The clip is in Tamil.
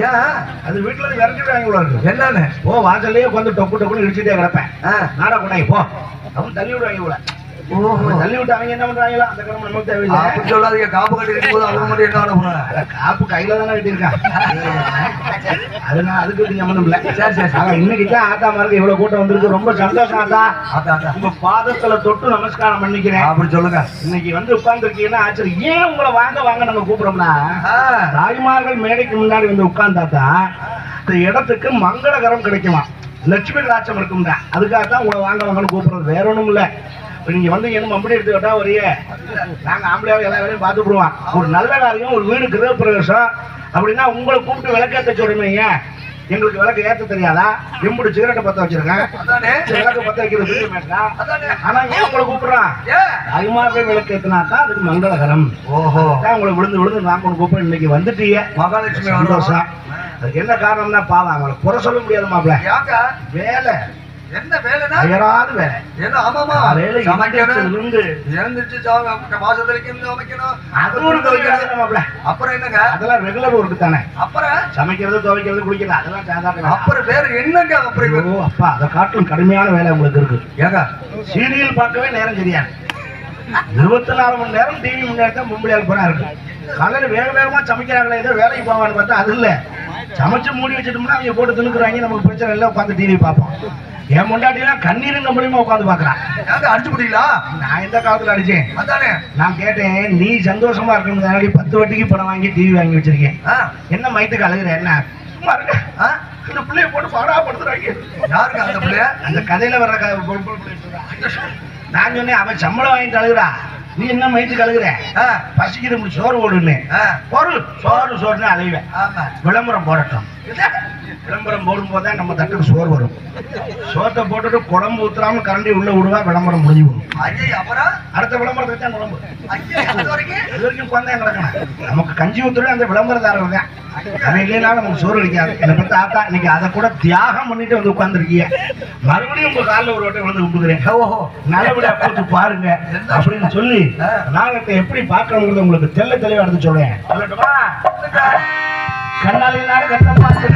ஏன் அது வீட்டுல இருந்து விரட்டிடுவாங்க இவ்வளவு இருக்கு. என்னன்னு ஓ வாசல்லையே உட்காந்து டொக்கு டொக்குன்னு இடிச்சுட்டே கிடப்பேன். நாடா கொண்டாங்க போ அவன் தள்ளி விடுவாங்க இவ்வளவு. தள்ளி விட்டு அவங்க என்ன பண்றாங்களா அந்த கிழமை நமக்கு தேவையில்லை. அப்படி சொல்லாதீங்க. காப்பு கட்டி இருக்கும் போது அவங்க மட்டும் என்ன பண்ண போறாங்க? காப்பு கையில தானே கட்டியிருக்கான். அது நான் அதுக்கு சம்மந்தம் இல்லை. சரி சரி ஆனா இன்னைக்குதான் ஆத்தா மாதிரி இவ்வளவு கூட்டம் வந்திருக்கு. ரொம்ப சந்தோஷம் ஆத்தா. ஆத்தா உங்க பாதத்துல தொட்டு நமஸ்காரம் பண்ணிக்கிறேன். அப்படி சொல்லுங்க. இன்னைக்கு வந்து உட்கார்ந்து இருக்கீங்கன்னா ஆச்சரியம். ஏன் உங்களை வாங்க வாங்க நம்ம கூப்பிடுறோம்னா தாய்மார்கள் மேடைக்கு முன்னாடி வந்து உட்கார்ந்தாத்தா இந்த இடத்துக்கு மங்களகரம் கிடைக்குமா, லட்சுமி கடாட்சம் இருக்கும்டா. அதுக்காகத்தான் உங்களை வாங்க வாங்கன்னு கூப்பிடுறது, வேற ஒண்ணும் இல்ல. நீங்க வந்து என்ன அப்படி எடுத்துக்கிட்டா ஒரு நாங்க ஆம்பளையாவை எல்லா வேலையும் பார்த்துப்படுவோம். ஒரு நல்ல காரியம், ஒரு வீடு கிரகப்பிரவேசம் அப்படின்னா உங்களை கூப்பிட்டு விளக்கேற்ற சொல்றீங்க. எங்களுக்கு விளக்கு ஏற்ற தெரியாதா? எம்புடு சிகரெட்டை பத்த வச்சிருக்கேன், விளக்கு பத்த வைக்கிறது. ஆனா ஏன் உங்களை கூப்பிடுறான்? தாய்மார்கள் விளக்கு ஏற்றினாத்தான் அதுக்கு மங்களகரம். ஓஹோ உங்களை விழுந்து விழுந்து நான் கொண்டு கூப்பிட இன்னைக்கு வந்துட்டீங்க. மகாலட்சுமி சந்தோஷம். அதுக்கு என்ன காரணம்னா பாவம் அவங்களை குறை சொல்ல முடியாது மாப்பிள்ள. வேலை என்ன வேலைனா அயராது வேலை. என்ன ஆமாமா வேலை சமைக்கணும், எழுந்திருச்சு வாசத்துக்கு சமைக்கணும், அப்புறம் என்னங்க அதெல்லாம் ரெகுலர் ஒர்க்கு தானே. அப்புறம் சமைக்கிறது, துவைக்கிறது, குளிக்கிறது அதெல்லாம் சாதாரண. அப்புறம் வேற என்னங்க? அப்புறம் அப்பா அதை காட்டும் கடுமையான வேலை உங்களுக்கு இருக்கு. ஏங்க சீரியல் பார்க்கவே நேரம் தெரியாது. 24 மணி நேரம் டிவி முன்னாடி தான் மும்பையால் போறா இருக்கு. காலையில வேக வேகமா சமைக்கிறாங்களே, ஏதோ வேலைக்கு போவான்னு பார்த்தா அது இல்ல. சமைச்சு மூடி வச்சுட்டோம்னா அவங்க போட்டு திணுக்குறாங்க, நமக்கு பிரச்சனை இல்லை, உட்காந்து டிவி பார்ப்போம். என் முண்டாட்டிலாம் கண்ணீருங்க மூலியமா உட்காந்து பாக்குறான். அடிச்சு முடியலா? நான் எந்த காலத்துல அடிச்சேன்? அதானே நான் கேட்டேன், நீ சந்தோஷமா இருக்கணும் 10 வட்டிக்கு பணம் வாங்கி டிவி வாங்கி வச்சிருக்கேன், என்ன மயத்துக்கு அழுகுற? என்ன இந்த பிள்ளைய போட்டு பாடாப்படுத்துறாங்க. யாருக்கு அந்த பிள்ளைய? அந்த கதையில வர்ற நான் சொன்னேன், அவன் சம்பளம் வாங்கிட்டு அழுகுறா, நீ என்ன மயத்துக்கு அழுகுற? பசிக்குது, சோறு ஓடுன்னு சோறு சோறுன்னு அழுவேன். விளம்பரம் போடட்டும். விளம்பரம் போடும் போதுதான் நம்ம தட்டுக்கு சோறு வரும். சோத்தை போட்டுட்டு குழம்பு ஊத்துறாம கரண்டி உள்ள விடுவா, விளம்பரம் முடிஞ்சு வரும். அப்புறம் அடுத்த விளம்பரத்துக்கு தான் குழம்பு. இது வரைக்கும் குழந்தைங்க கிடக்கணும். நமக்கு கஞ்சி ஊத்துறது அந்த விளம்பரதாரர் தான். அவன் இல்லைனாலும் நமக்கு சோறு அடிக்காது. என்னை பத்தி ஆத்தா இன்னைக்கு அதை கூட தியாகம் பண்ணிட்டு வந்து உட்கார்ந்துருக்கீங்க. மறுபடியும் உங்க காலில் ஒரு வட்டம் வந்து கும்பிடுறேன். ஓஹோ நல்லபடியா போட்டு பாருங்க அப்படின்னு சொல்லி நாகத்தை எப்படி பார்க்கணுங்கிறது உங்களுக்கு தெல்ல தெளிவா எடுத்து சொல்றேன். சொல்லட்டுமா? கண்ணாலினாரு கட்ட பார்த்து